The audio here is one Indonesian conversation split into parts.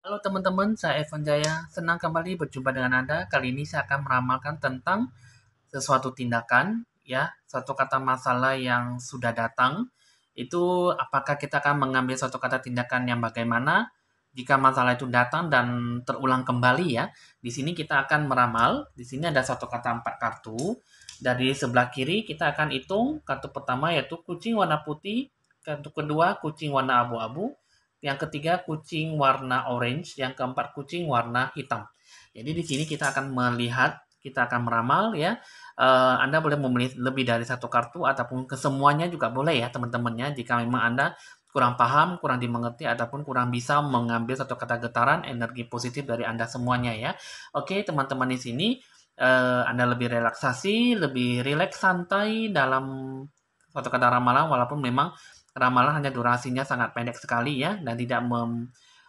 Halo teman-teman, saya Evan Jaya. Senang kembali berjumpa dengan Anda. Kali ini saya akan meramalkan tentang sesuatu tindakan, ya, suatu kata masalah yang sudah datang. Itu apakah kita akan mengambil suatu kata tindakan yang bagaimana jika masalah itu datang dan terulang kembali ya. Di sini kita akan meramal. Di sini ada satu kata 4 kartu. Dari sebelah kiri kita akan hitung kartu pertama yaitu kucing warna putih, kartu kedua kucing warna abu-abu, yang ketiga kucing warna orange, yang keempat kucing warna hitam. Jadi di sini kita akan melihat, kita akan meramal ya. Anda boleh memilih lebih dari satu kartu ataupun kesemuanya juga boleh ya teman-temannya. Jika memang Anda kurang paham, kurang dimengerti, ataupun kurang bisa mengambil satu kata getaran energi positif dari Anda semuanya ya. Oke teman-teman di sini Anda lebih relaksasi, lebih rileks santai dalam suatu kata ramalan walaupun memang ramalan hanya durasinya sangat pendek sekali ya dan tidak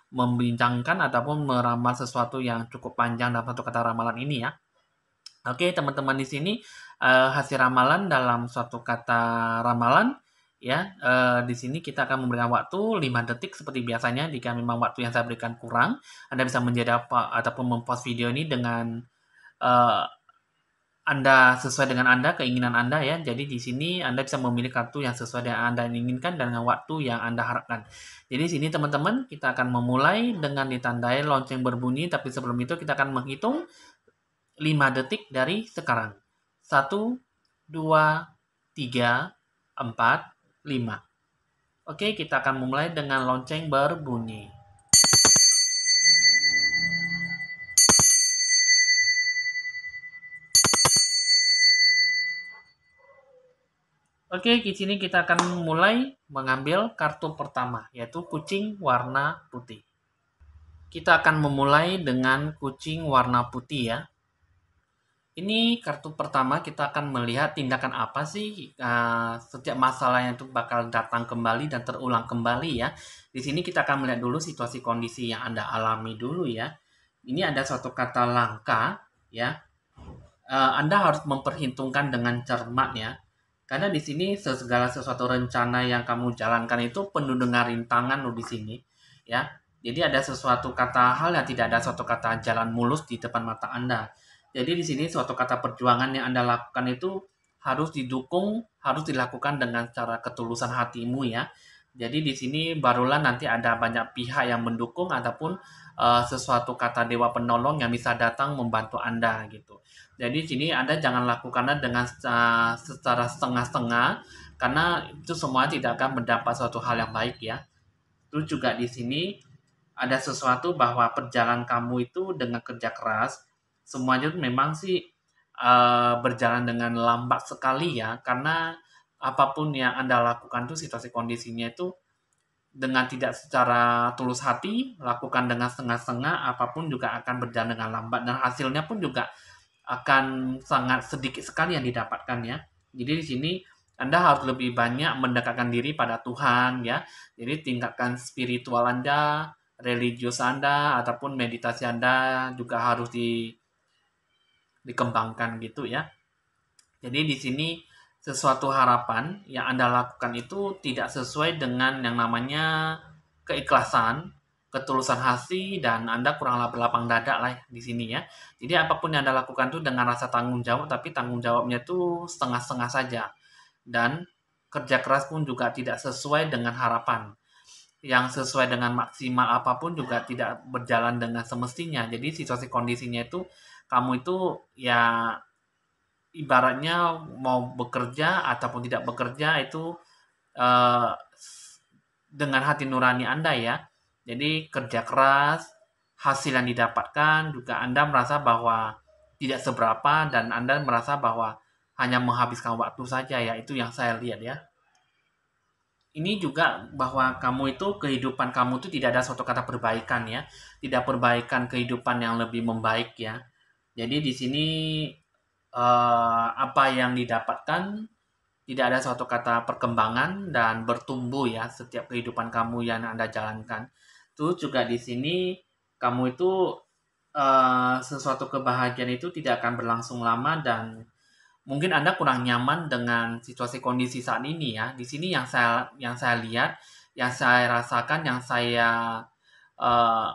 membincangkan ataupun meramal sesuatu yang cukup panjang dalam satu kata ramalan ini ya. Oke, teman-teman di sini hasil ramalan dalam suatu kata ramalan ya. Di sini kita akan memberikan waktu 5 detik seperti biasanya. Jika memang waktu yang saya berikan kurang, Anda bisa menjadi apa ataupun mempost video ini dengan eh, anda sesuai dengan Anda, keinginan Anda ya. Jadi di sini Anda bisa memilih kartu yang sesuai dengan Anda inginkan dan dengan waktu yang Anda harapkan. Jadi di sini teman-teman, kita akan memulai dengan ditandai lonceng berbunyi, tapi sebelum itu kita akan menghitung 5 detik dari sekarang. 1, 2, 3, 4, 5. Oke, kita akan memulai dengan lonceng berbunyi. Oke, di sini kita akan mulai mengambil kartu pertama, yaitu kucing warna putih. Kita akan memulai dengan kucing warna putih ya. Ini kartu pertama kita akan melihat tindakan apa sih setiap masalahnya itu bakal datang kembali dan terulang kembali ya. Di sini kita akan melihat dulu situasi kondisi yang Anda alami dulu ya. Ini ada suatu kata langka ya. Anda harus memperhitungkan dengan cermat ya. Karena di sini segala sesuatu rencana yang kamu jalankan itu penuh dengan rintangan loh di sini ya. Jadi ada sesuatu kata hal yang tidak ada suatu kata jalan mulus di depan mata Anda. Jadi di sini suatu kata perjuangan yang Anda lakukan itu harus didukung, harus dilakukan dengan cara ketulusan hatimu ya. Jadi di sini barulah nanti ada banyak pihak yang mendukung ataupun sesuatu kata dewa penolong yang bisa datang membantu Anda gitu. Jadi di sini Anda jangan lakukannya dengan secara setengah-setengah karena itu semua tidak akan mendapat suatu hal yang baik ya. Terus juga di sini ada sesuatu bahwa perjalanan kamu itu dengan kerja keras semuanya itu memang sih berjalan dengan lambat sekali ya karena apapun yang Anda lakukan tuh situasi kondisinya itu dengan tidak secara tulus hati, lakukan dengan setengah-setengah, apapun juga akan berjalan dengan lambat dan hasilnya pun juga akan sangat sedikit sekali yang didapatkan ya. Jadi di sini Anda harus lebih banyak mendekatkan diri pada Tuhan ya. Jadi tingkatkan spiritual Anda, religius Anda ataupun meditasi Anda juga harus dikembangkan gitu ya. Jadi di sini sesuatu harapan yang Anda lakukan itu tidak sesuai dengan yang namanya keikhlasan, ketulusan hati, dan Anda kurang berlapang dada lah di sini ya. Jadi apapun yang Anda lakukan itu dengan rasa tanggung jawab, tapi tanggung jawabnya itu setengah-setengah saja. Dan kerja keras pun juga tidak sesuai dengan harapan. Yang sesuai dengan maksimal apapun juga tidak berjalan dengan semestinya. Jadi situasi kondisinya itu kamu itu ya ibaratnya mau bekerja ataupun tidak bekerja itu eh, dengan hati nurani Anda ya. Jadi kerja keras, hasil yang didapatkan juga Anda merasa bahwa tidak seberapa dan Anda merasa bahwa hanya menghabiskan waktu saja ya. Itu yang saya lihat ya. Ini juga bahwa kamu itu kehidupan kamu itu tidak ada suatu kata perbaikan ya. Tidak perbaikan kehidupan yang lebih membaik ya. Jadi di sini apa yang didapatkan tidak ada suatu kata perkembangan dan bertumbuh ya setiap kehidupan kamu yang Anda jalankan. Terus juga di sini kamu itu sesuatu kebahagiaan itu tidak akan berlangsung lama dan mungkin Anda kurang nyaman dengan situasi kondisi saat ini ya. Di sini yang saya lihat, yang saya rasakan, yang saya eh,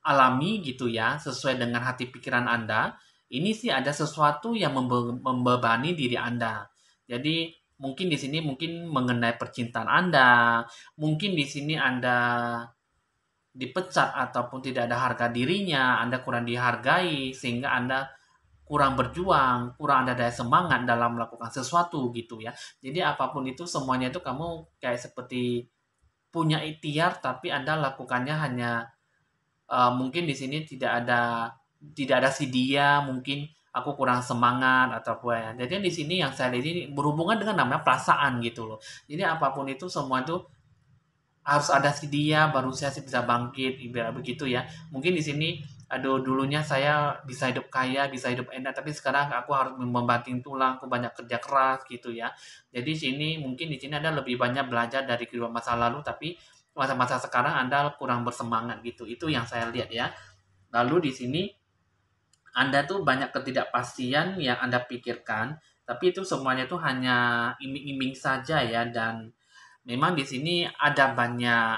alami gitu ya, sesuai dengan hati pikiran Anda, ini sih ada sesuatu yang membebani diri Anda. Jadi mungkin di sini mungkin mengenai percintaan Anda, mungkin di sini Anda dipecat ataupun tidak ada harga dirinya, Anda kurang dihargai sehingga Anda kurang berjuang, kurang ada daya semangat dalam melakukan sesuatu gitu ya. Jadi apapun itu semuanya itu kamu kayak seperti punya ikhtiar tapi Anda lakukannya hanya mungkin di sini tidak ada si dia, mungkin aku kurang semangat atau apa ya. Jadi di sini yang saya lihat ini berhubungan dengan namanya perasaan gitu loh. Jadi apapun itu semua itu harus ada si dia baru saya sih bisa bangkit ibarat begitu ya. Mungkin di sini aduh dulunya saya bisa hidup kaya, bisa hidup enak tapi sekarang aku harus membanting tulang, aku banyak kerja keras gitu ya. Jadi sini mungkin di sini Anda lebih banyak belajar dari kehidupan masa lalu tapi masa-masa sekarang Anda kurang bersemangat gitu. Itu yang saya lihat ya. Lalu di sini Anda tuh banyak ketidakpastian yang Anda pikirkan, tapi itu semuanya tuh hanya iming-iming saja ya dan memang di sini ada banyak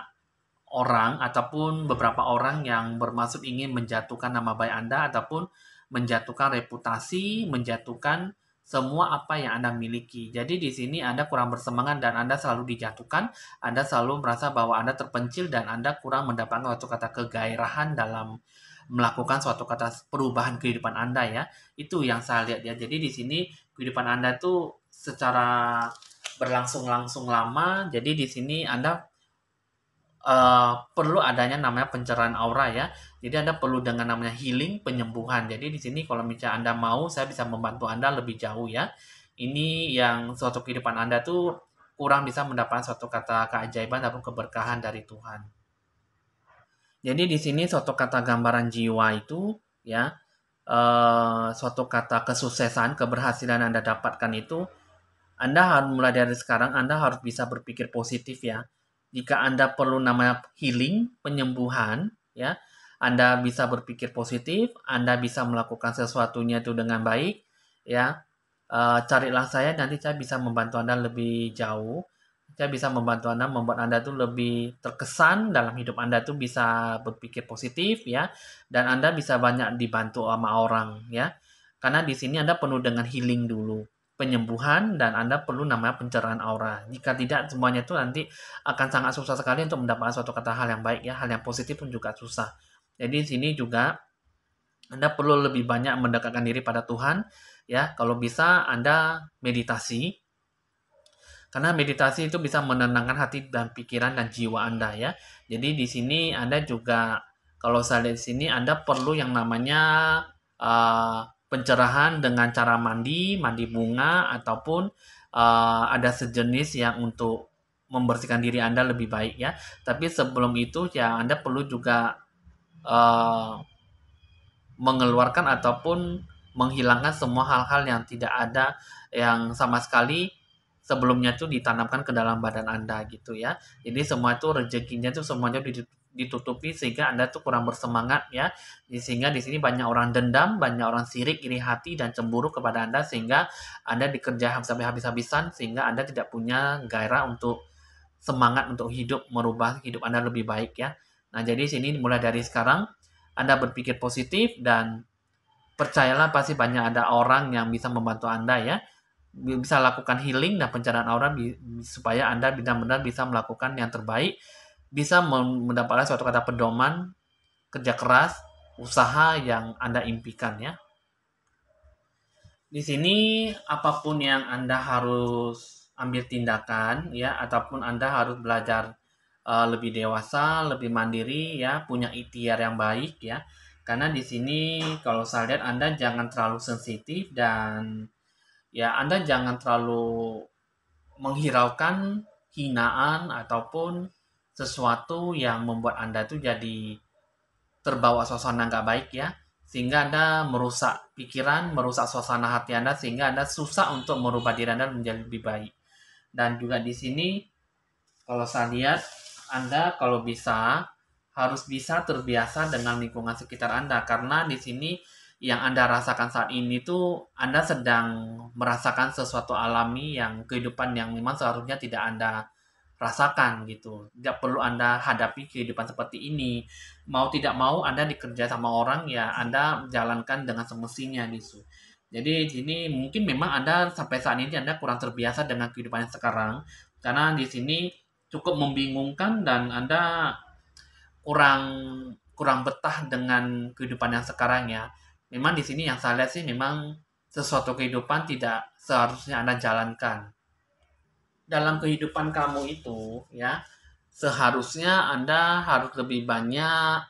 orang ataupun beberapa orang yang bermaksud ingin menjatuhkan nama baik Anda ataupun menjatuhkan reputasi, menjatuhkan semua apa yang Anda miliki. Jadi di sini Anda kurang bersemangat dan Anda selalu dijatuhkan, Anda selalu merasa bahwa Anda terpencil dan Anda kurang mendapatkan suatu kata kegairahan dalam melakukan suatu kata perubahan kehidupan Anda ya. Itu yang saya lihat ya. Jadi di sini kehidupan Anda tuh secara berlangsung-langsung lama. Jadi di sini Anda perlu adanya namanya pencerahan aura ya. Jadi Anda perlu dengan namanya healing, penyembuhan. Jadi di sini kalau misalnya Anda mau, saya bisa membantu Anda lebih jauh ya. Ini yang suatu kehidupan Anda tuh kurang bisa mendapatkan suatu kata keajaiban ataupun keberkahan dari Tuhan. Jadi di sini suatu kata gambaran jiwa itu ya, suatu kata kesuksesan, keberhasilan Anda dapatkan itu, Anda harus mulai dari sekarang Anda harus bisa berpikir positif ya. Jika Anda perlu namanya healing, penyembuhan ya, Anda bisa berpikir positif, Anda bisa melakukan sesuatunya itu dengan baik ya. Carilah saya nanti saya bisa membantu Anda lebih jauh. Saya bisa membantu Anda membuat Anda tuh lebih terkesan dalam hidup Anda tuh bisa berpikir positif ya dan Anda bisa banyak dibantu sama orang ya. Karena di sini Anda penuh dengan healing dulu, penyembuhan dan Anda perlu namanya pencerahan aura. Jika tidak semuanya itu nanti akan sangat susah sekali untuk mendapatkan suatu kata hal yang baik ya, hal yang positif pun juga susah. Jadi di sini juga Anda perlu lebih banyak mendekatkan diri pada Tuhan ya. Kalau bisa Anda meditasi karena meditasi itu bisa menenangkan hati dan pikiran dan jiwa Anda ya. Jadi di sini Anda juga kalau saya lihat di sini Anda perlu yang namanya pencerahan dengan cara mandi, mandi bunga ataupun ada sejenis yang untuk membersihkan diri Anda lebih baik ya. Tapi sebelum itu ya Anda perlu juga eh, mengeluarkan ataupun menghilangkan semua hal-hal yang tidak ada yang sama sekali sebelumnya tuh ditanamkan ke dalam badan Anda gitu ya. Jadi semua itu rezekinya tuh semuanya ditutupi sehingga Anda tuh kurang bersemangat ya. Sehingga di sini banyak orang dendam, banyak orang sirik, iri hati dan cemburu kepada Anda sehingga Anda dikerja sampai habis-habisan sehingga Anda tidak punya gairah untuk semangat untuk hidup, merubah hidup Anda lebih baik ya. Nah, jadi sini mulai dari sekarang Anda berpikir positif dan percayalah pasti banyak ada orang yang bisa membantu Anda ya. Bisa lakukan healing dan pencerahan aura supaya Anda benar-benar bisa melakukan yang terbaik, bisa mendapatkan suatu kata pedoman, kerja keras, usaha yang Anda impikan ya. Di sini apapun yang Anda harus ambil tindakan ya ataupun Anda harus belajar lebih dewasa, lebih mandiri ya, punya ikhtiar yang baik ya. Karena di sini kalau saya lihat Anda jangan terlalu sensitif dan ya Anda jangan terlalu menghiraukan hinaan ataupun sesuatu yang membuat Anda tuh jadi terbawa suasana nggak baik ya, sehingga Anda merusak pikiran, merusak suasana hati Anda, sehingga Anda susah untuk merubah diri Anda menjadi lebih baik. Dan juga di sini, kalau saya lihat, Anda kalau bisa, harus bisa terbiasa dengan lingkungan sekitar Anda, karena di sini yang Anda rasakan saat ini tuh Anda sedang merasakan sesuatu alami yang kehidupan yang memang seharusnya tidak Anda rasakan gitu. Tidak perlu Anda hadapi kehidupan seperti ini. Mau tidak mau Anda dikerja sama orang, ya Anda jalankan dengan semestinya gitu. Jadi di sini mungkin memang Anda sampai saat ini Anda kurang terbiasa dengan kehidupan yang sekarang, karena di sini cukup membingungkan dan Anda kurang kurang betah dengan kehidupan yang sekarang ya. Memang di sini yang saya lihat sih memang sesuatu kehidupan tidak seharusnya Anda jalankan. Dalam kehidupan kamu itu ya, seharusnya Anda harus lebih banyak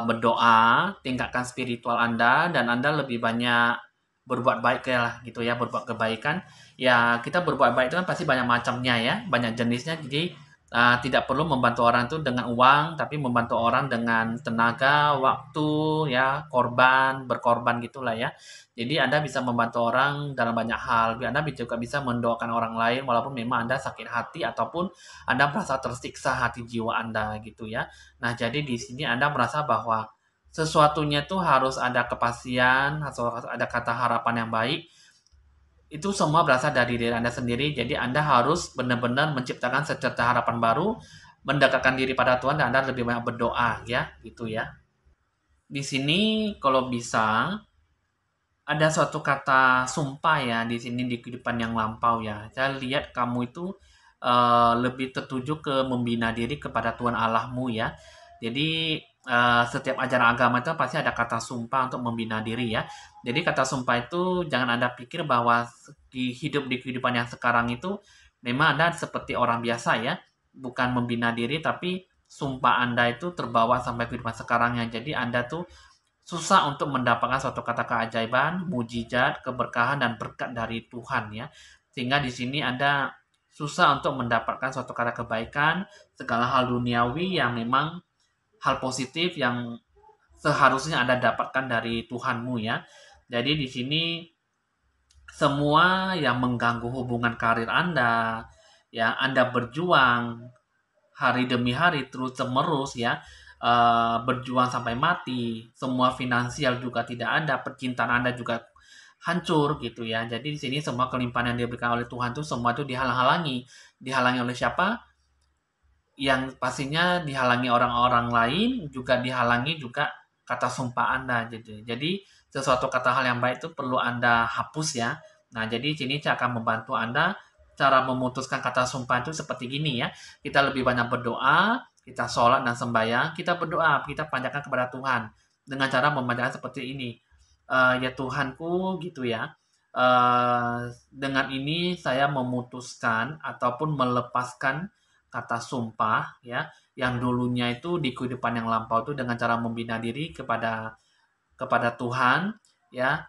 berdoa, tingkatkan spiritual Anda, dan Anda lebih banyak berbuat baik ya lah gitu ya, berbuat kebaikan. Ya, kita berbuat baik itu kan pasti banyak macamnya ya, banyak jenisnya. Jadi tidak perlu membantu orang itu dengan uang, tapi membantu orang dengan tenaga, waktu, ya, berkorban gitulah ya. Jadi Anda bisa membantu orang dalam banyak hal. Anda juga bisa mendoakan orang lain walaupun memang Anda sakit hati ataupun Anda merasa tersiksa hati jiwa Anda gitu ya. Nah, jadi di sini Anda merasa bahwa sesuatunya itu harus ada kepastian, atau harus ada kata harapan yang baik. Itu semua berasal dari diri Anda sendiri. Jadi Anda harus benar-benar menciptakan secerca harapan baru, mendekatkan diri pada Tuhan, dan Anda lebih banyak berdoa ya, gitu ya. Di sini kalau bisa ada suatu kata sumpah ya di sini di kehidupan yang lampau ya. Saya lihat kamu itu lebih tertuju ke membina diri kepada Tuhan Allahmu ya. Jadi setiap ajaran agama itu pasti ada kata sumpah untuk membina diri ya. Jadi kata sumpah itu jangan Anda pikir bahwa di kehidupan yang sekarang itu memang Anda seperti orang biasa ya, bukan membina diri tapi sumpah Anda itu terbawa sampai kehidupan sekarangnya. Jadi Anda tuh susah untuk mendapatkan suatu kata keajaiban, mujizat, keberkahan, dan berkat dari Tuhan ya. Sehingga di sini Anda susah untuk mendapatkan suatu kata kebaikan, segala hal duniawi yang memang hal positif yang seharusnya Anda dapatkan dari Tuhanmu ya. Jadi di sini semua yang mengganggu hubungan karir Anda, ya Anda berjuang hari demi hari terus-menerus ya, berjuang sampai mati, semua finansial juga tidak ada, percintaan Anda juga hancur gitu ya. Jadi di sini semua kelimpahan yang diberikan oleh Tuhan itu semua itu dihalang-halangi. Dihalangi oleh siapa? Yang pastinya dihalangi orang-orang lain, juga dihalangi juga kata sumpah Anda gitu. Jadi sesuatu kata hal yang baik itu perlu Anda hapus ya. Nah, jadi sini saya akan membantu Anda cara memutuskan kata sumpah itu seperti gini ya. Kita lebih banyak berdoa, kita sholat dan sembahyang, kita berdoa, kita panjatkan kepada Tuhan dengan cara membacakan seperti ini. Ya Tuhanku gitu ya. Dengan ini saya memutuskan ataupun melepaskan kata sumpah ya yang dulunya itu di kehidupan yang lampau itu dengan cara membina diri kepada Tuhan ya.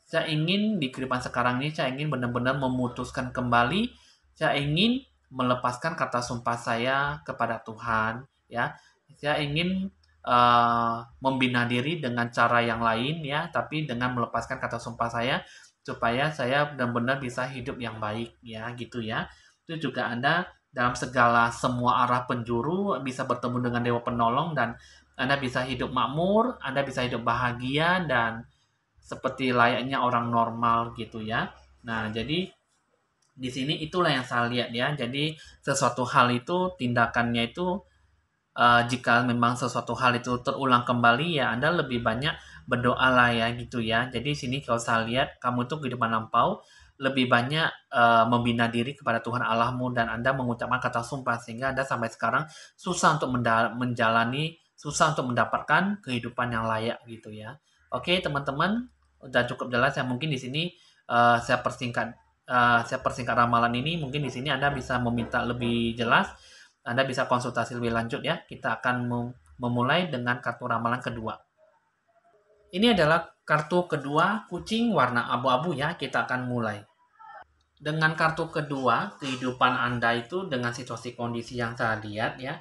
Saya ingin di kehidupan sekarang ini saya ingin benar-benar memutuskan kembali, saya ingin melepaskan kata sumpah saya kepada Tuhan ya. Saya ingin membina diri dengan cara yang lain ya, tapi dengan melepaskan kata sumpah saya supaya saya benar-benar bisa hidup yang baik ya gitu ya. Itu juga Anda dalam segala semua arah penjuru bisa bertemu dengan Dewa Penolong, dan Anda bisa hidup makmur, Anda bisa hidup bahagia dan seperti layaknya orang normal gitu ya. Nah, jadi di sini itulah yang saya lihat ya. Jadi sesuatu hal itu tindakannya itu jika memang sesuatu hal itu terulang kembali ya Anda lebih banyak berdoa lah ya gitu ya. Jadi sini kalau saya lihat kamu itu kehidupan lampau lebih banyak membina diri kepada Tuhan Allahmu, dan Anda mengucapkan kata sumpah sehingga Anda sampai sekarang susah untuk menjalani, susah untuk mendapatkan kehidupan yang layak gitu ya. Oke teman-teman, udah cukup jelas ya. Mungkin di sini saya persingkat ramalan ini. Mungkin di sini Anda bisa meminta lebih jelas, Anda bisa konsultasi lebih lanjut ya. Kita akan memulai dengan kartu ramalan kedua. Ini adalah kartu kedua, kucing warna abu-abu ya. Kita akan mulai. Dengan kartu kedua, kehidupan Anda itu dengan situasi kondisi yang saya lihat ya,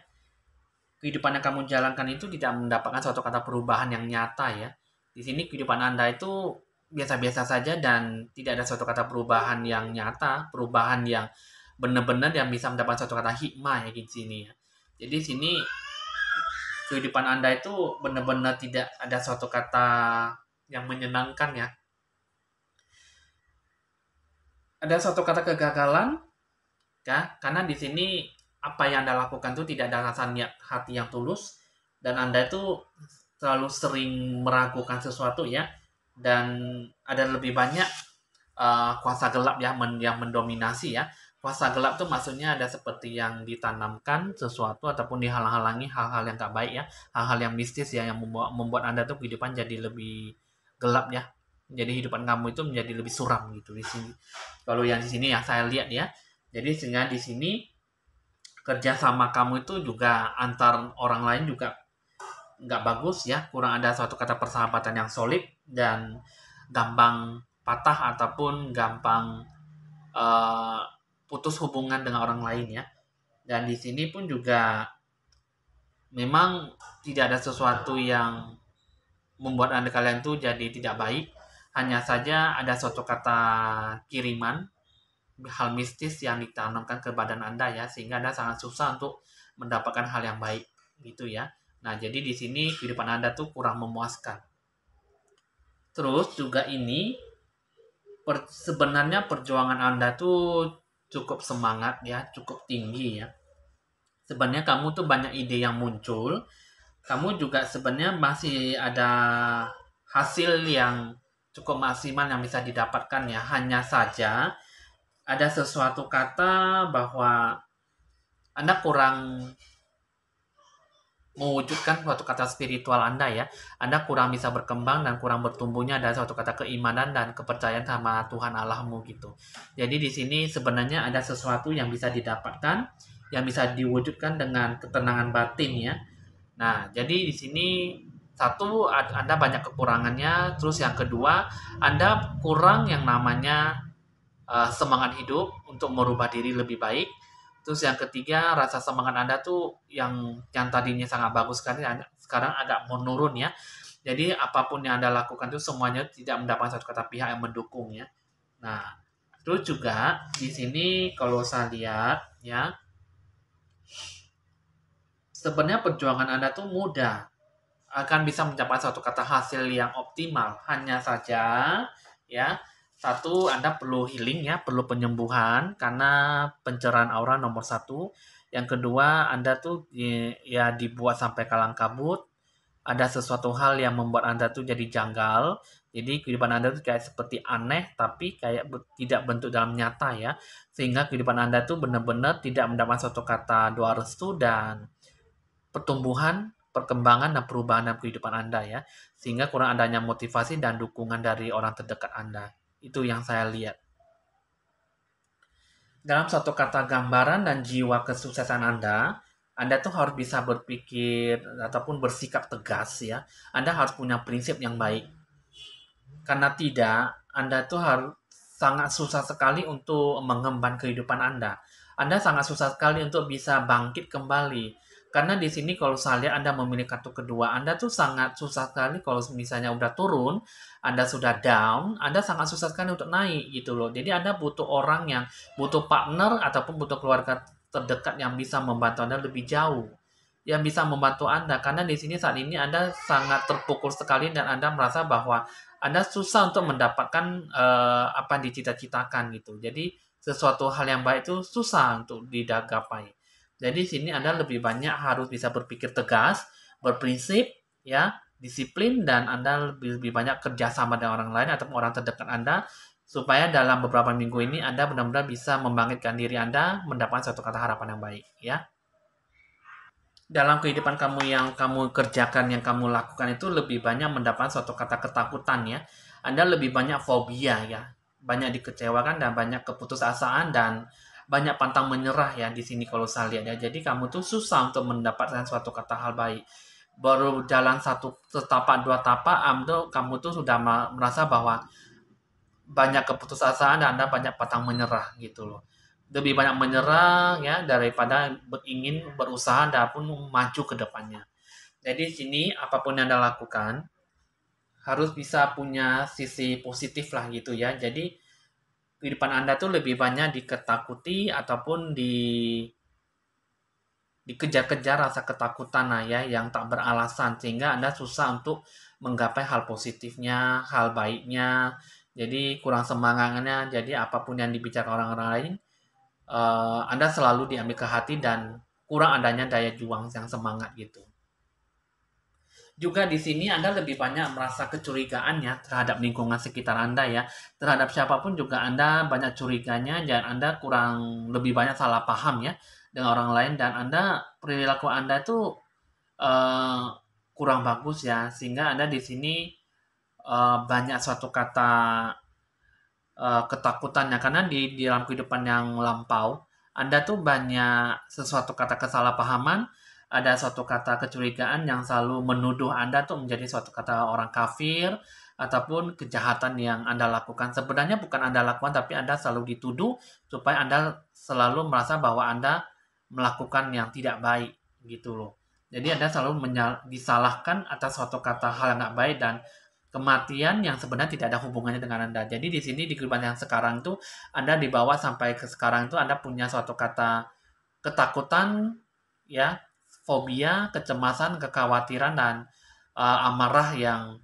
kehidupan yang kamu jalankan itu tidak mendapatkan suatu kata perubahan yang nyata ya. Di sini kehidupan Anda itu biasa-biasa saja dan tidak ada suatu kata perubahan yang nyata, perubahan yang benar-benar yang bisa mendapat suatu kata hikmah ya di sini ya. Jadi sini kehidupan Anda itu benar-benar tidak ada suatu kata yang menyenangkan ya. Ada suatu kata kegagalan ya, karena di sini apa yang Anda lakukan itu tidak ada rasa niat hati yang tulus, dan Anda itu terlalu sering meragukan sesuatu ya, dan ada lebih banyak kuasa gelap ya yang mendominasi ya. Kuasa gelap tuh maksudnya ada seperti yang ditanamkan sesuatu ataupun dihalang-halangi hal-hal yang gak baik ya, hal-hal yang mistis ya yang membuat Anda tuh kehidupan jadi lebih gelap ya. Jadi kehidupan kamu itu menjadi lebih suram gitu di sini. Kalau yang di sini yang saya lihat ya. Jadi sehingga di sini kerja sama kamu itu juga antar orang lain juga nggak bagus ya, kurang ada suatu kata persahabatan yang solid, dan gampang patah ataupun gampang eh, putus hubungan dengan orang lain ya. Dan di sini pun juga memang tidak ada sesuatu yang membuat anda kalian tuh jadi tidak baik, hanya saja ada suatu kata kiriman hal mistis yang ditanamkan ke badan anda ya, sehingga anda sangat susah untuk mendapatkan hal yang baik gitu ya. Nah jadi di sini kehidupan anda tuh kurang memuaskan. Terus juga ini sebenarnya perjuangan anda tuh cukup semangat ya, cukup tinggi ya. Sebenarnya kamu tuh banyak ide yang muncul, kamu juga sebenarnya masih ada hasil yang cukup maksimal yang bisa didapatkan ya. Hanya saja ada sesuatu kata bahwa Anda kurang mewujudkan suatu kata spiritual Anda ya. Anda kurang bisa berkembang dan kurang bertumbuhnya ada suatu kata keimanan dan kepercayaan sama Tuhan Allahmu gitu. Jadi di sini sebenarnya ada sesuatu yang bisa didapatkan, yang bisa diwujudkan dengan ketenangan batin ya. Nah, jadi di sini satu Anda banyak kekurangannya, terus yang kedua Anda kurang yang namanya semangat hidup untuk merubah diri lebih baik. Terus yang ketiga, rasa semangat Anda tuh yang tadinya sangat bagus sekali sekarang agak menurun ya. Jadi apapun yang Anda lakukan itu semuanya tidak mendapatkan satu kata pihak yang mendukung ya. Nah, terus juga di sini kalau saya lihat ya, sebenarnya perjuangan Anda tuh mudah, akan bisa mencapai satu kata hasil yang optimal. Hanya saja ya, satu Anda perlu healing ya, perlu penyembuhan karena pencerahan aura nomor satu. Yang kedua Anda tuh ya dibuat sampai kalang kabut. Ada sesuatu hal yang membuat Anda tuh jadi janggal. Jadi kehidupan Anda tuh kayak seperti aneh tapi kayak tidak bentuk dalam nyata ya. Sehingga kehidupan Anda tuh benar-benar tidak mendapat suatu kata doa restu dan pertumbuhan, perkembangan, dan perubahan dalam kehidupan Anda ya. Sehingga kurang adanya motivasi dan dukungan dari orang terdekat Anda. Itu yang saya lihat. Dalam satu kata gambaran dan jiwa kesuksesan Anda tuh harus bisa berpikir ataupun bersikap tegas ya. Anda harus punya prinsip yang baik. Karena tidak, Anda tuh harus sangat susah sekali untuk mengemban kehidupan Anda. Anda sangat susah sekali untuk bisa bangkit kembali. Karena di sini kalau saya lihat Anda memilih kartu kedua, Anda tuh sangat susah sekali kalau misalnya udah turun, Anda sudah down, Anda sangat susah sekali untuk naik gitu loh. Jadi Anda butuh orang yang, butuh partner ataupun butuh keluarga terdekat yang bisa membantu Anda lebih jauh. Yang bisa membantu Anda. Karena di sini saat ini Anda sangat terpukul sekali dan Anda merasa bahwa anda susah untuk mendapatkan apa yang dicita-citakan gitu. Jadi sesuatu hal yang baik itu susah untuk digapai. Jadi sini Anda lebih banyak harus bisa berpikir tegas, berprinsip, ya, disiplin, dan Anda lebih banyak kerjasama dengan orang lain atau orang terdekat Anda supaya dalam beberapa minggu ini Anda benar-benar bisa membangkitkan diri Anda mendapatkan suatu kata harapan yang baik, ya. Dalam kehidupan kamu yang kamu kerjakan, yang kamu lakukan itu lebih banyak mendapat suatu kata ketakutan ya. Anda lebih banyak fobia ya. Banyak dikecewakan dan banyak keputusasaan dan banyak pantang menyerah ya di sini kalau saya lihat ya. Jadi kamu tuh susah untuk mendapatkan suatu kata hal baik. Baru jalan satu tapak dua tapak, kamu tuh sudah merasa bahwa banyak keputusasaan dan Anda banyak pantang menyerah gitu loh. Lebih banyak menyerah ya daripada ingin berusaha dan pun maju ke depannya. Jadi sini apapun yang Anda lakukan harus bisa punya sisi positif lah gitu ya. Jadi kehidupan Anda tuh lebih banyak diketakuti ataupun dikejar-kejar rasa ketakutan lah ya yang tak beralasan sehingga Anda susah untuk menggapai hal positifnya, hal baiknya. Jadi kurang semangatnya. Jadi apapun yang dibicarakan orang-orang lain Anda selalu diambil ke hati dan kurang adanya daya juang yang semangat gitu. Juga di sini Anda lebih banyak merasa kecurigaan ya terhadap lingkungan sekitar Anda ya. Terhadap siapapun juga Anda banyak curiganya dan Anda kurang lebih banyak salah paham ya dengan orang lain dan perilaku Anda itu eh, kurang bagus ya sehingga Anda di sini banyak suatu kata ketakutannya karena di dalam kehidupan yang lampau Anda tuh banyak sesuatu kata kesalahpahaman, ada suatu kata kecurigaan yang selalu menuduh Anda tuh menjadi suatu kata orang kafir ataupun kejahatan yang Anda lakukan. Sebenarnya bukan Anda lakukan tapi Anda selalu dituduh supaya Anda selalu merasa bahwa Anda melakukan yang tidak baik gitu loh. Jadi Anda selalu disalahkan atas suatu kata hal yang nggak baik dan kematian yang sebenarnya tidak ada hubungannya dengan Anda. Jadi di sini di kehidupan yang sekarang tuh Anda dibawa sampai ke sekarang itu Anda punya suatu kata ketakutan ya, fobia, kecemasan, kekhawatiran dan amarah yang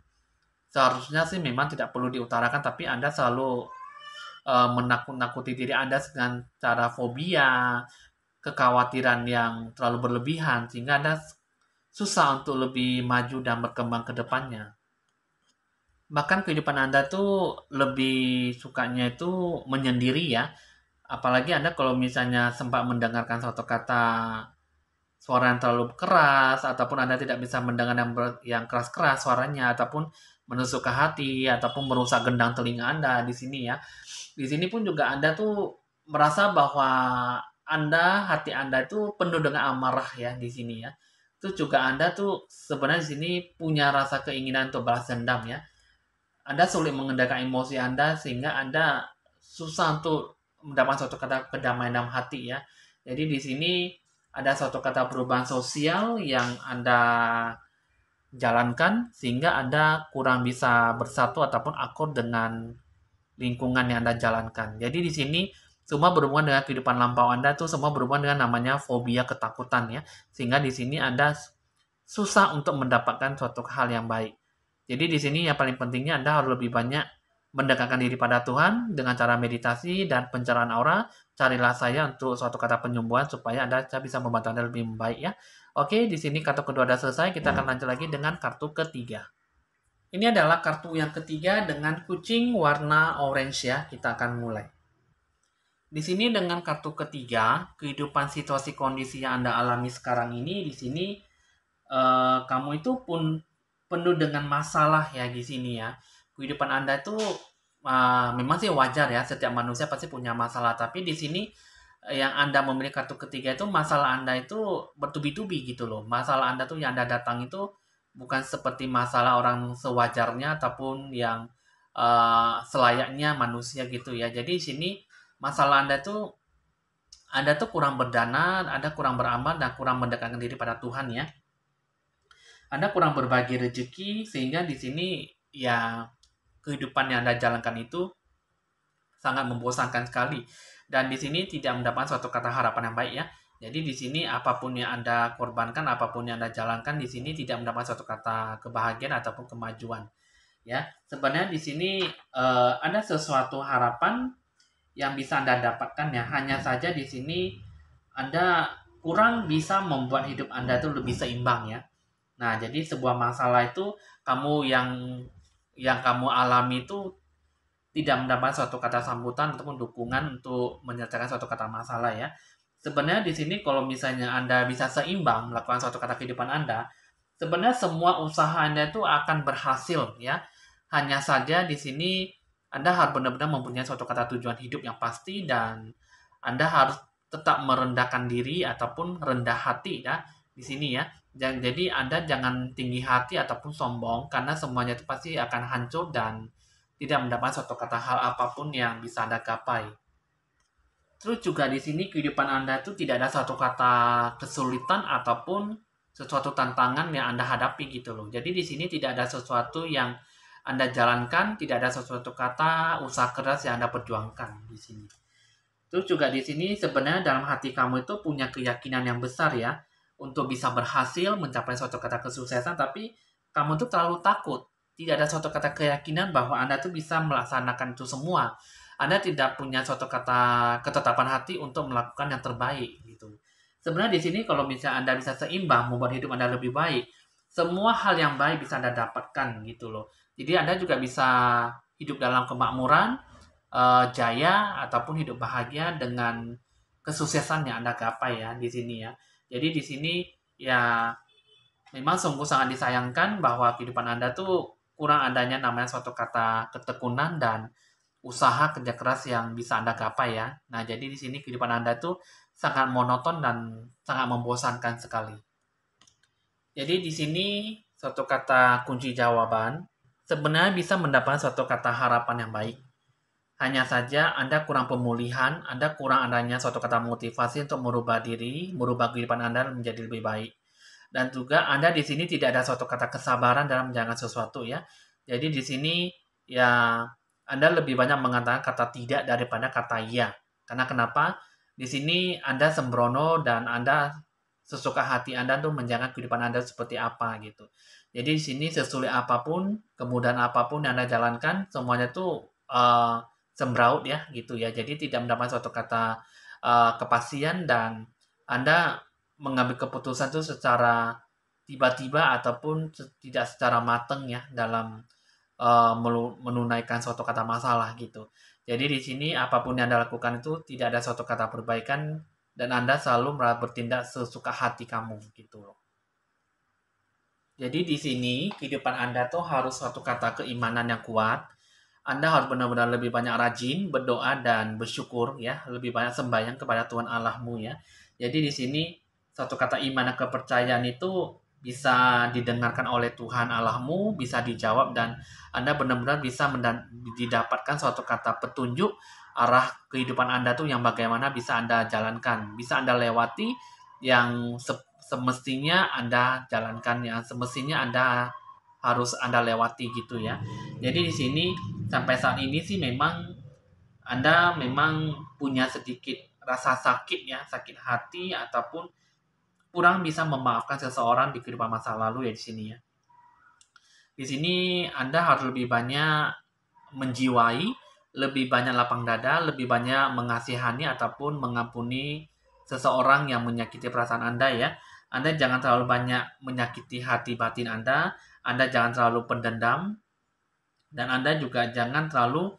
seharusnya sih memang tidak perlu diutarakan tapi Anda selalu menakut-nakuti diri Anda dengan cara fobia, kekhawatiran yang terlalu berlebihan sehingga Anda susah untuk lebih maju dan berkembang ke depannya. Bahkan kehidupan Anda tuh lebih sukanya itu menyendiri ya. Apalagi Anda kalau misalnya sempat mendengarkan suatu kata suara yang terlalu keras ataupun Anda tidak bisa mendengar yang keras-keras suaranya ataupun menusuk ke hati ataupun merusak gendang telinga Anda di sini ya. Di sini pun juga Anda tuh merasa bahwa hati Anda itu penuh dengan amarah ya di sini ya. Itu juga Anda tuh sebenarnya di sini punya rasa keinginan untuk balas dendam ya. Anda sulit mengendalikan emosi Anda sehingga Anda susah untuk mendapat suatu kata kedamaian dalam hati ya. Jadi di sini ada suatu kata perubahan sosial yang Anda jalankan sehingga Anda kurang bisa bersatu ataupun akur dengan lingkungan yang Anda jalankan. Jadi di sini semua berhubungan dengan kehidupan lampau Anda tuh semua berhubungan dengan namanya fobia ketakutan ya. Sehingga di sini Anda susah untuk mendapatkan suatu hal yang baik. Jadi di sini yang paling pentingnya Anda harus lebih banyak mendekatkan diri pada Tuhan dengan cara meditasi dan pencerahan aura. Carilah saya untuk suatu kata penyembuhan supaya Anda bisa membantu Anda lebih baik ya. Oke, di sini kartu kedua sudah selesai. Kita akan lanjut lagi dengan kartu ketiga. Ini adalah kartu yang ketiga dengan kucing warna orange ya. Kita akan mulai. Di sini dengan kartu ketiga, kehidupan situasi kondisi yang Anda alami sekarang ini di sini kamu itu pun penuh dengan masalah ya di sini ya. Kehidupan Anda itu memang sih wajar ya, setiap manusia pasti punya masalah. Tapi di sini yang Anda memiliki kartu ketiga itu masalah Anda itu bertubi-tubi gitu loh. Masalah Anda tuh yang Anda datang itu bukan seperti masalah orang sewajarnya ataupun yang selayaknya manusia gitu ya. Jadi di sini masalah Anda tuh kurang berdana, Anda kurang beramal dan kurang mendekatkan diri pada Tuhan ya. Anda kurang berbagi rezeki sehingga di sini ya kehidupan yang Anda jalankan itu sangat membosankan sekali dan di sini tidak mendapat suatu kata harapan yang baik ya. Jadi di sini apapun yang Anda korbankan, apapun yang Anda jalankan di sini tidak mendapat suatu kata kebahagiaan ataupun kemajuan. Ya, sebenarnya di sini ada sesuatu harapan yang bisa Anda dapatkan ya. Hanya saja di sini Anda kurang bisa membuat hidup Anda itu lebih seimbang ya. Nah, jadi sebuah masalah itu kamu yang kamu alami itu tidak mendapat suatu kata sambutan ataupun dukungan untuk menyelesaikan suatu kata masalah ya. Sebenarnya di sini kalau misalnya Anda bisa seimbang melakukan suatu kata kehidupan Anda, sebenarnya semua usaha Anda itu akan berhasil ya. Hanya saja di sini Anda harus benar-benar mempunyai suatu kata tujuan hidup yang pasti dan Anda harus tetap merendahkan diri ataupun rendah hati ya di sini ya. Jadi Anda jangan tinggi hati ataupun sombong karena semuanya itu pasti akan hancur dan tidak mendapat suatu kata hal apapun yang bisa Anda gapai. Terus juga di sini kehidupan Anda itu tidak ada satu kata kesulitan ataupun sesuatu tantangan yang Anda hadapi gitu loh. Jadi di sini tidak ada sesuatu yang Anda jalankan, tidak ada sesuatu kata usaha keras yang Anda perjuangkan di sini. Terus juga di sini sebenarnya dalam hati kamu itu punya keyakinan yang besar ya untuk bisa berhasil mencapai suatu kata kesuksesan, tapi kamu tuh terlalu takut. Tidak ada suatu kata keyakinan bahwa Anda tuh bisa melaksanakan itu semua. Anda tidak punya suatu kata ketetapan hati untuk melakukan yang terbaik gitu. Sebenarnya di sini kalau misalnya Anda bisa seimbang membuat hidup Anda lebih baik, semua hal yang baik bisa Anda dapatkan gitu loh. Jadi Anda juga bisa hidup dalam kemakmuran, jaya ataupun hidup bahagia dengan kesuksesan yang Anda gapai ya di sini ya. Jadi di sini ya memang sungguh sangat disayangkan bahwa kehidupan Anda tuh kurang adanya namanya suatu kata ketekunan dan usaha kerja keras yang bisa Anda gapai ya. Nah, jadi di sini kehidupan Anda tuh sangat monoton dan sangat membosankan sekali. Jadi di sini suatu kata kunci jawaban sebenarnya bisa mendapatkan suatu kata harapan yang baik. Hanya saja Anda kurang pemulihan, Anda kurang adanya suatu kata motivasi untuk merubah diri, merubah kehidupan Anda menjadi lebih baik. Dan juga Anda di sini tidak ada suatu kata kesabaran dalam menjalankan sesuatu ya. Jadi di sini ya Anda lebih banyak mengatakan kata tidak daripada kata iya. Karena kenapa? Di sini Anda sembrono dan Anda sesuka hati Anda tuh menjalankan kehidupan Anda seperti apa gitu. Jadi di sini sesulit apapun, kemudahan apapun yang Anda jalankan, semuanya tuh sembraut ya gitu ya. Jadi tidak mendapat suatu kata kepastian dan Anda mengambil keputusan itu secara tiba-tiba ataupun tidak secara matang ya dalam menunaikan suatu kata masalah gitu. Jadi di sini apapun yang Anda lakukan itu tidak ada suatu kata perbaikan dan Anda selalu bertindak sesuka hati kamu gitu loh. Jadi di sini kehidupan Anda tuh harus suatu kata keimanan yang kuat. Anda harus benar-benar lebih banyak rajin berdoa dan bersyukur ya, lebih banyak sembahyang kepada Tuhan Allahmu ya. Jadi di sini satu kata iman dan kepercayaan itu bisa didengarkan oleh Tuhan Allahmu, bisa dijawab dan Anda benar-benar bisa didapatkan suatu kata petunjuk arah kehidupan Anda tuh yang bagaimana bisa Anda jalankan, bisa Anda lewati yang semestinya Anda jalankan, yang semestinya Anda harus Anda lewati gitu ya. Jadi di sini sampai saat ini sih memang Anda memang punya sedikit rasa sakit ya, sakit hati ataupun kurang bisa memaafkan seseorang di kehidupan masa lalu ya di sini ya. Di sini Anda harus lebih banyak menjiwai, lebih banyak lapang dada, lebih banyak mengasihani ataupun mengampuni seseorang yang menyakiti perasaan Anda ya. Anda jangan terlalu banyak menyakiti hati batin Anda jangan terlalu pendendam, dan Anda juga jangan terlalu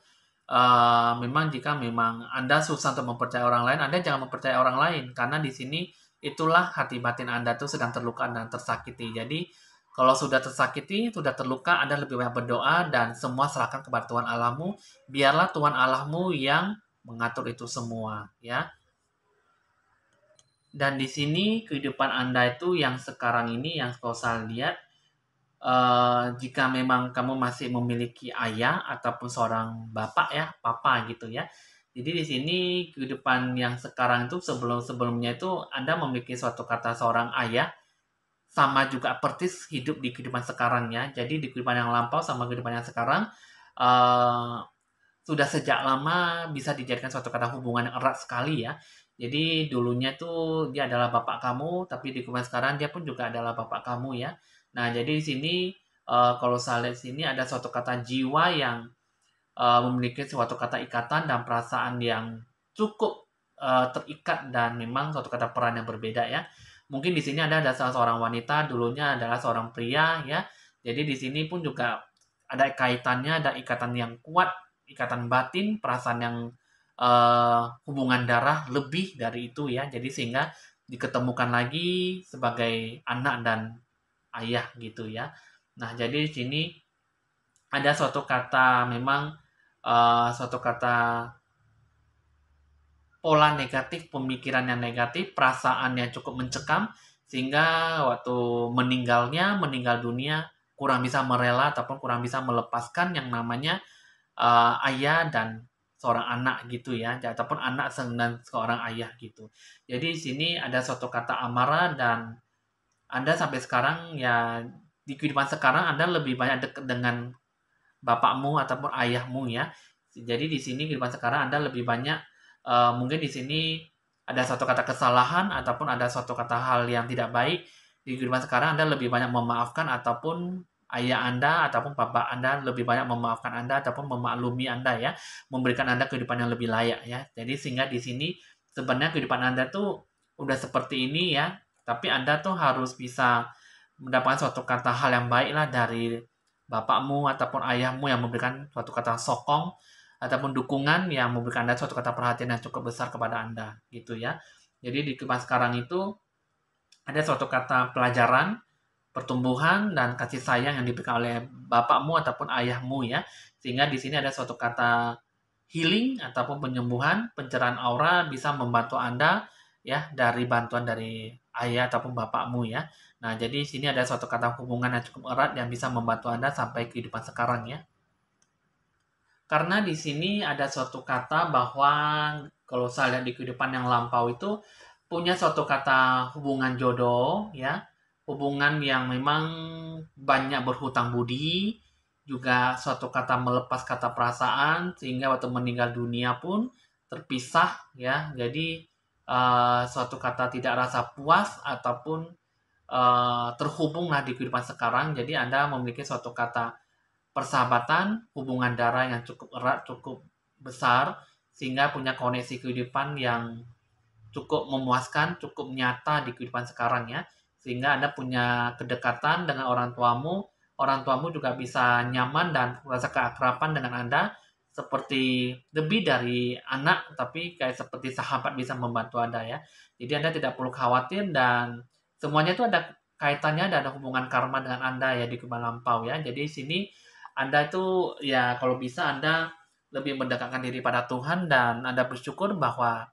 memang jika memang Anda susah untuk mempercayai orang lain, Anda jangan mempercayai orang lain karena di sini itulah hati batin Anda tuh sedang terluka dan tersakiti. Jadi kalau sudah tersakiti, sudah terluka, Anda lebih banyak berdoa dan semua serahkan kepada Tuhan Allahmu. Biarlah Tuhan Allahmu yang mengatur itu semua, ya. Dan di sini kehidupan Anda itu yang sekarang ini yang kalau saya lihat jika memang kamu masih memiliki ayah ataupun seorang bapak ya, papa gitu ya. Jadi di sini kehidupan yang sekarang itu sebelum-sebelumnya itu Anda memiliki suatu kata seorang ayah sama juga persis hidup di kehidupan sekarang ya. Jadi di kehidupan yang lampau sama kehidupan yang sekarang uh, sudah sejak lama bisa dijadikan suatu kata hubungan yang erat sekali ya. Jadi dulunya tuh dia adalah bapak kamu, tapi di kehidupan sekarang dia pun juga adalah bapak kamu ya. Nah, jadi di sini kalau saya lihat sini ada suatu kata jiwa yang memiliki suatu kata ikatan dan perasaan yang cukup terikat dan memang suatu kata peran yang berbeda ya. Mungkin di sini ada salah seorang wanita, dulunya adalah seorang pria ya. Jadi di sini pun juga ada kaitannya, ada ikatan yang kuat, ikatan batin, perasaan yang hubungan darah lebih dari itu ya. Jadi sehingga diketemukan lagi sebagai anak dan ayah gitu ya. Nah, jadi di sini ada suatu kata memang suatu kata pola negatif, pemikiran yang negatif, perasaan yang cukup mencekam sehingga waktu meninggal dunia kurang bisa merela ataupun kurang bisa melepaskan yang namanya ayah dan seorang anak gitu ya, ataupun anak dan seorang ayah gitu. Jadi di sini ada suatu kata amarah dan Anda sampai sekarang ya di kehidupan sekarang Anda lebih banyak dekat dengan bapakmu ataupun ayahmu ya. Jadi di sini kehidupan sekarang Anda lebih banyak mungkin di sini ada suatu kata kesalahan ataupun ada suatu kata hal yang tidak baik di kehidupan sekarang Anda lebih banyak memaafkan ataupun ayah Anda ataupun bapak Anda lebih banyak memaafkan Anda ataupun memaklumi Anda ya, memberikan Anda kehidupan yang lebih layak ya. Jadi sehingga di sini sebenarnya kehidupan Anda tuh udah seperti ini ya, tapi Anda tuh harus bisa mendapatkan suatu kata hal yang baik lah dari bapakmu ataupun ayahmu yang memberikan suatu kata sokong ataupun dukungan yang memberikan Anda suatu kata perhatian yang cukup besar kepada Anda gitu ya. Jadi di kehidupan sekarang itu ada suatu kata pelajaran, pertumbuhan dan kasih sayang yang diberikan oleh bapakmu ataupun ayahmu ya. Sehingga di sini ada suatu kata healing ataupun penyembuhan, pencerahan aura bisa membantu Anda ya dari bantuan dari ayah ataupun bapakmu ya. Nah, jadi di sini ada suatu kata hubungan yang cukup erat yang bisa membantu Anda sampai kehidupan sekarang ya. Karena di sini ada suatu kata bahwa kalau saya lihat di kehidupan yang lampau itu punya suatu kata hubungan jodoh ya, hubungan yang memang banyak berhutang budi, juga suatu kata melepas kata perasaan sehingga waktu meninggal dunia pun terpisah ya. Jadi suatu kata tidak rasa puas ataupun terhubunglah di kehidupan sekarang. Jadi Anda memiliki suatu kata persahabatan, hubungan darah yang cukup erat, cukup besar, sehingga punya koneksi kehidupan yang cukup memuaskan, cukup nyata di kehidupan sekarang ya. Sehingga Anda punya kedekatan dengan orang tuamu juga bisa nyaman dan merasa keakraban dengan Anda, seperti lebih dari anak, tapi kayak seperti sahabat bisa membantu Anda ya. Jadi Anda tidak perlu khawatir dan semuanya itu ada kaitannya dan ada hubungan karma dengan Anda ya di kehidupan lampau ya. Jadi di sini anda itu ya kalau bisa Anda lebih mendekatkan diri pada Tuhan dan Anda bersyukur bahwa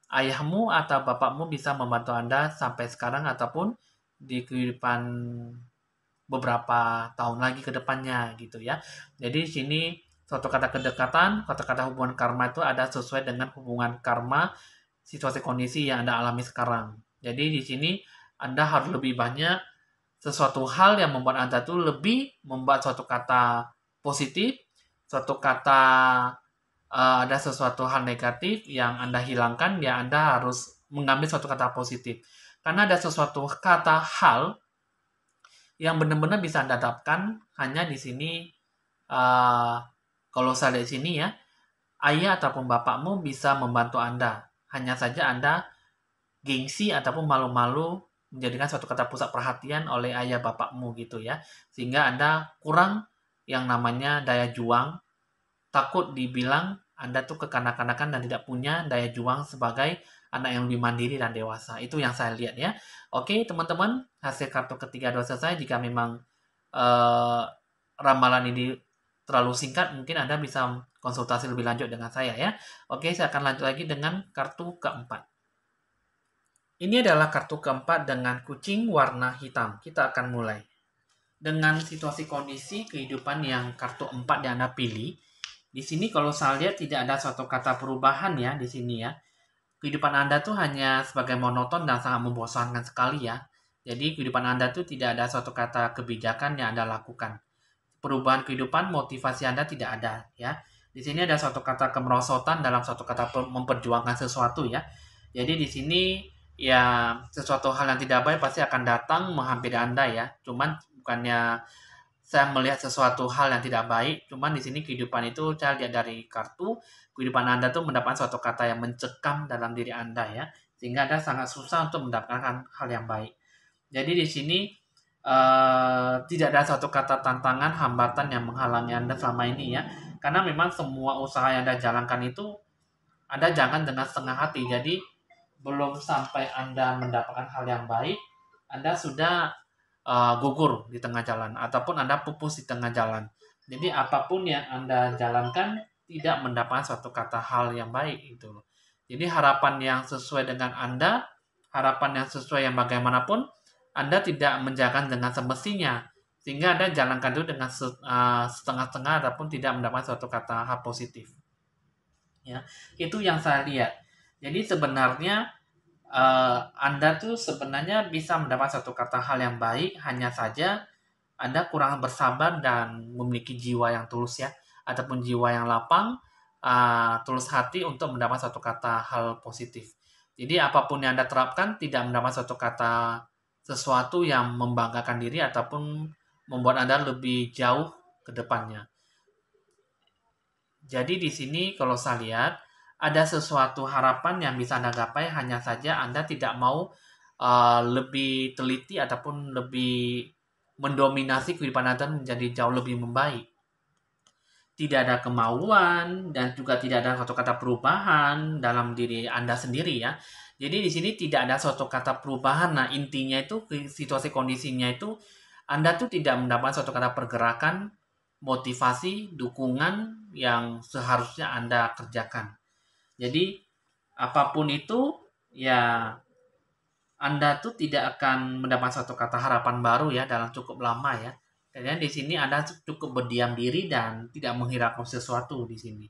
ayahmu atau bapakmu bisa membantu Anda sampai sekarang ataupun di kehidupan beberapa tahun lagi ke depannya gitu ya. Jadi di sini suatu kata kedekatan, kata-kata hubungan karma itu ada sesuai dengan hubungan karma situasi kondisi yang Anda alami sekarang. Jadi di sini Anda harus lebih banyak sesuatu hal yang membuat Anda tuh lebih membuat suatu kata positif, suatu kata ada sesuatu hal negatif yang Anda hilangkan, ya Anda harus mengambil suatu kata positif. Karena ada sesuatu kata hal yang benar-benar bisa Anda dapatkan hanya di sini, uh, kalau saya di sini ya, ayah ataupun bapakmu bisa membantu Anda. Hanya saja Anda gengsi ataupun malu-malu menjadikan suatu kata pusat perhatian oleh ayah bapakmu gitu ya. Sehingga Anda kurang yang namanya daya juang, takut dibilang Anda tuh kekanak-kanakan dan tidak punya daya juang sebagai anak yang lebih mandiri dan dewasa. Itu yang saya lihat ya. Oke, teman-teman, hasil kartu ketiga doa selesai. Jika memang eh, ramalan ini terlalu singkat, mungkin Anda bisa konsultasi lebih lanjut dengan saya ya. Oke, saya akan lanjut lagi dengan kartu keempat. Ini adalah kartu keempat dengan kucing warna hitam. Kita akan mulai. Dengan situasi kondisi kehidupan yang kartu 4 yang Anda pilih, di sini kalau saya lihat tidak ada suatu kata perubahan ya di sini ya. Kehidupan Anda tuh hanya sebagai monoton dan sangat membosankan sekali ya. Jadi kehidupan Anda tuh tidak ada suatu kata kebijakan yang Anda lakukan. Perubahan kehidupan, motivasi Anda tidak ada ya. Di sini ada suatu kata kemerosotan dalam suatu kata memperjuangkan sesuatu ya. Jadi di sini ya sesuatu hal yang tidak baik pasti akan datang menghampiri Anda ya. Cuman bukannya saya melihat sesuatu hal yang tidak baik, cuman di sini kehidupan itu saya lihat dari kartu, kehidupan Anda tuh mendapatkan suatu kata yang mencekam dalam diri Anda ya, sehingga Anda sangat susah untuk mendapatkan hal yang baik. Jadi di sini tidak ada suatu kata tantangan, hambatan yang menghalangi Anda selama ini ya, karena memang semua usaha yang Anda jalankan itu Anda jangan dengan setengah hati. Jadi belum sampai Anda mendapatkan hal yang baik, Anda sudah gugur di tengah jalan ataupun Anda pupus di tengah jalan. Jadi apapun yang Anda jalankan tidak mendapatkan suatu kata hal yang baik itu. Jadi harapan yang sesuai dengan Anda, harapan yang sesuai yang bagaimanapun, Anda tidak menjalankan dengan semestinya. Sehingga Anda jalankan itu dengan setengah-setengah ataupun tidak mendapatkan suatu kata hal positif. Ya, itu yang saya lihat. Jadi sebenarnya Anda tuh sebenarnya bisa mendapat satu kata hal yang baik, hanya saja Anda kurang bersabar dan memiliki jiwa yang tulus ya, ataupun jiwa yang lapang, tulus hati untuk mendapat satu kata hal positif. Jadi apapun yang Anda terapkan tidak mendapat satu kata sesuatu yang membanggakan diri ataupun membuat Anda lebih jauh ke depannya. Jadi di sini kalau saya lihat ada sesuatu harapan yang bisa Anda gapai, hanya saja Anda tidak mau lebih teliti ataupun lebih mendominasi kehidupan Anda menjadi jauh lebih membaik. Tidak ada kemauan dan juga tidak ada suatu kata perubahan dalam diri Anda sendiri ya. Jadi di sini tidak ada suatu kata perubahan. Nah, intinya itu situasi kondisinya itu Anda tuh tidak mendapat suatu kata pergerakan, motivasi, dukungan yang seharusnya Anda kerjakan. Jadi apapun itu ya Anda tuh tidak akan mendapat suatu kata harapan baru ya dalam cukup lama ya. Dan di sini Anda cukup berdiam diri dan tidak menghiraukan sesuatu di sini.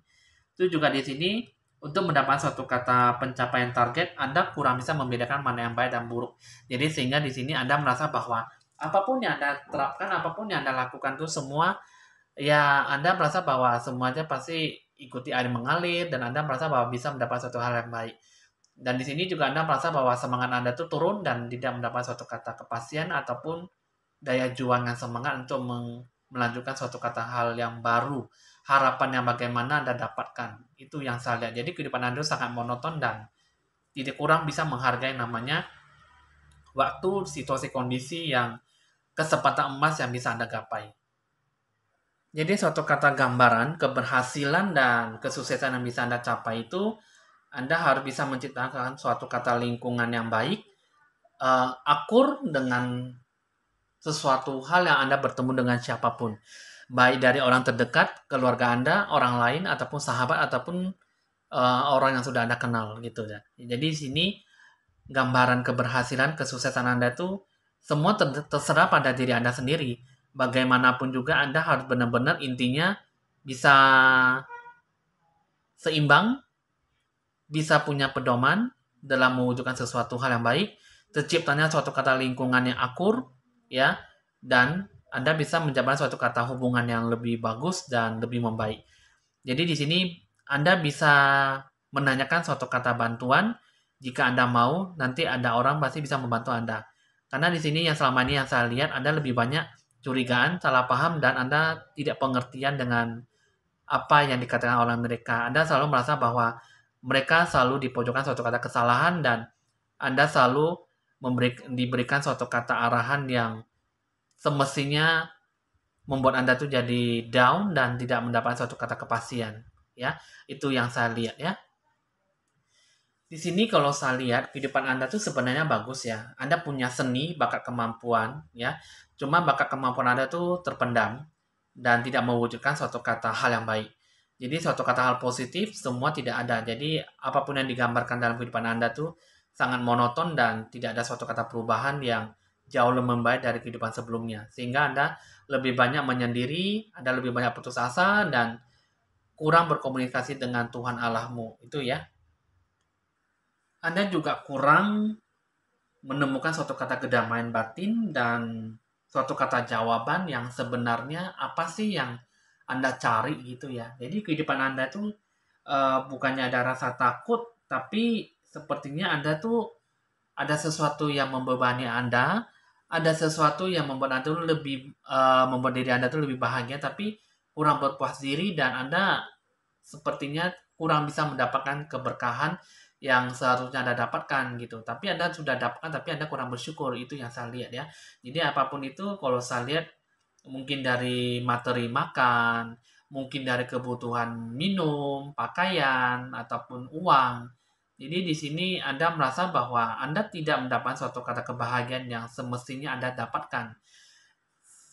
Itu juga di sini untuk mendapat suatu kata pencapaian target, Anda kurang bisa membedakan mana yang baik dan buruk. Jadi sehingga di sini Anda merasa bahwa apapun yang Anda terapkan, apapun yang Anda lakukan itu semua ya Anda merasa bahwa semuanya pasti ikuti air mengalir dan Anda merasa bahwa bisa mendapat suatu hal yang baik. Dan di sini juga Anda merasa bahwa semangat Anda itu turun dan tidak mendapat suatu kata kepastian ataupun daya juang yang semangat untuk melanjutkan suatu kata hal yang baru. Harapan yang bagaimana Anda dapatkan. Itu yang saya lihat. Jadi kehidupan Anda sangat monoton dan tidak kurang bisa menghargai namanya waktu, situasi, kondisi yang kesempatan emas yang bisa Anda gapai. Jadi suatu kata gambaran, keberhasilan dan kesuksesan yang bisa Anda capai itu Anda harus bisa menciptakan suatu kata lingkungan yang baik, akur dengan sesuatu hal yang Anda bertemu dengan siapapun. Baik dari orang terdekat, keluarga Anda, orang lain, ataupun sahabat, ataupun orang yang sudah Anda kenal gitu ya. Jadi di sini gambaran keberhasilan, kesuksesan Anda itu semua terserah pada diri Anda sendiri. Bagaimanapun juga Anda harus benar-benar intinya bisa seimbang, bisa punya pedoman dalam mewujudkan sesuatu hal yang baik, terciptanya suatu kata lingkungan yang akur, ya, dan Anda bisa menjabat suatu kata hubungan yang lebih bagus dan lebih membaik. Jadi di sini Anda bisa menanyakan suatu kata bantuan, jika Anda mau, nanti ada orang pasti bisa membantu Anda. Karena di sini yang selama ini yang saya lihat, Anda lebih banyak curigaan, salah paham, dan Anda tidak pengertian dengan apa yang dikatakan oleh mereka. Anda selalu merasa bahwa mereka selalu dipojokkan suatu kata kesalahan dan Anda selalu diberikan suatu kata arahan yang semestinya membuat Anda tuh jadi down dan tidak mendapat suatu kata kepastian. Ya, itu yang saya lihat ya. Di sini kalau saya lihat kehidupan Anda tuh sebenarnya bagus ya. Anda punya seni, bakat kemampuan ya. Cuma bakat kemampuan Anda tuh terpendam dan tidak mewujudkan suatu kata hal yang baik. Jadi suatu kata hal positif semua tidak ada. Jadi apapun yang digambarkan dalam kehidupan Anda tuh sangat monoton dan tidak ada suatu kata perubahan yang jauh lebih membaik dari kehidupan sebelumnya. Sehingga Anda lebih banyak menyendiri, Anda lebih banyak putus asa dan kurang berkomunikasi dengan Tuhan Allahmu. Itu ya. Anda juga kurang menemukan suatu kata kedamaian batin dan suatu kata jawaban yang sebenarnya apa sih yang Anda cari gitu ya. Jadi kehidupan Anda tuh bukannya ada rasa takut, tapi sepertinya Anda tuh ada sesuatu yang membebani Anda, ada sesuatu yang membuat Anda tuh lebih membuat diri Anda tuh lebih bahagia, tapi kurang berpuas diri dan Anda sepertinya kurang bisa mendapatkan keberkahan yang seharusnya Anda dapatkan gitu. Tapi Anda sudah dapatkan, tapi Anda kurang bersyukur. Itu yang saya lihat ya. Jadi apapun itu, kalau saya lihat mungkin dari materi makan, mungkin dari kebutuhan minum, pakaian, ataupun uang. Jadi di sini Anda merasa bahwa Anda tidak mendapat suatu kata kebahagiaan yang semestinya Anda dapatkan.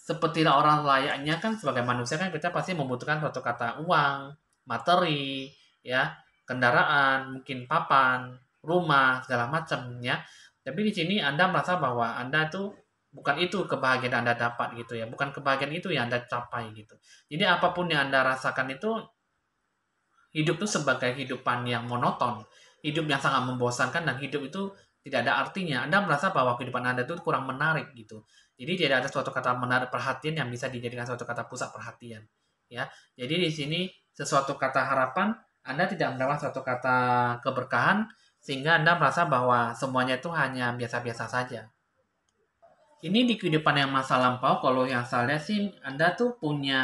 Seperti orang layaknya kan sebagai manusia kan kita pasti membutuhkan suatu kata uang, materi, ya, kendaraan, mungkin papan, rumah, segala macam ya. Tapi di sini Anda merasa bahwa Anda tuh bukan itu kebahagiaan Anda dapat gitu ya, bukan kebahagiaan itu yang Anda capai gitu. Jadi apapun yang Anda rasakan itu hidup itu sebagai kehidupan yang monoton, hidup yang sangat membosankan dan hidup itu tidak ada artinya. Anda merasa bahwa kehidupan Anda itu kurang menarik gitu. Jadi tidak ada suatu kata menarik perhatian yang bisa dijadikan suatu kata pusat perhatian. Ya, jadi di sini sesuatu kata harapan Anda tidak mendapat suatu kata keberkahan sehingga Anda merasa bahwa semuanya itu hanya biasa-biasa saja. Ini di kehidupan yang masa lampau, kalau yang saya lihat sih, Anda tuh punya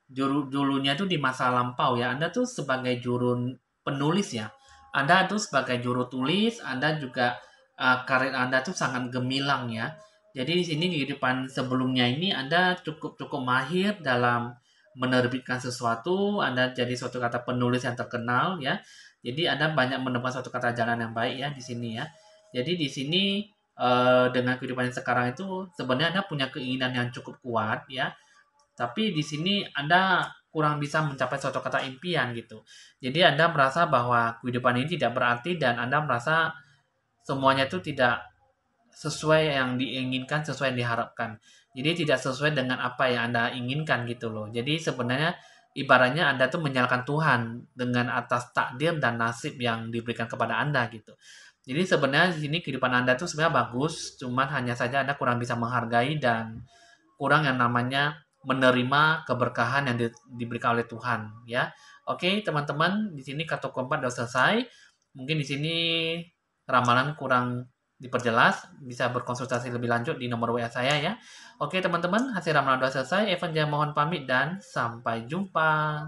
julunya tuh di masa lampau ya. Anda tuh sebagai juru penulis ya. Anda tuh sebagai juru tulis, Anda juga karir Anda tuh sangat gemilang ya. Jadi di sini di kehidupan sebelumnya ini Anda cukup cukup mahir dalam menerbitkan sesuatu, Anda jadi suatu kata penulis yang terkenal ya. Jadi Anda banyak menemukan suatu kata jalan yang baik ya di sini ya. Jadi di sini dengan kehidupan yang sekarang itu sebenarnya Anda punya keinginan yang cukup kuat ya, tapi di sini Anda kurang bisa mencapai suatu kata impian gitu. Jadi Anda merasa bahwa kehidupan ini tidak berarti dan Anda merasa semuanya itu tidak sesuai yang diinginkan, sesuai yang diharapkan. Jadi tidak sesuai dengan apa yang Anda inginkan gitu loh. Jadi sebenarnya ibaratnya Anda tuh menyalahkan Tuhan dengan atas takdir dan nasib yang diberikan kepada Anda gitu. Jadi sebenarnya di sini kehidupan Anda tuh sebenarnya bagus, cuman hanya saja Anda kurang bisa menghargai dan kurang yang namanya menerima keberkahan yang diberikan oleh Tuhan ya. Oke, teman-teman, di sini kartu keempat sudah selesai. Mungkin di sini ramalan kurang diperjelas, bisa berkonsultasi lebih lanjut di nomor WA saya ya. Oke, teman-teman, hasil ramalan sudah selesai. Evan Jaya mohon pamit dan sampai jumpa.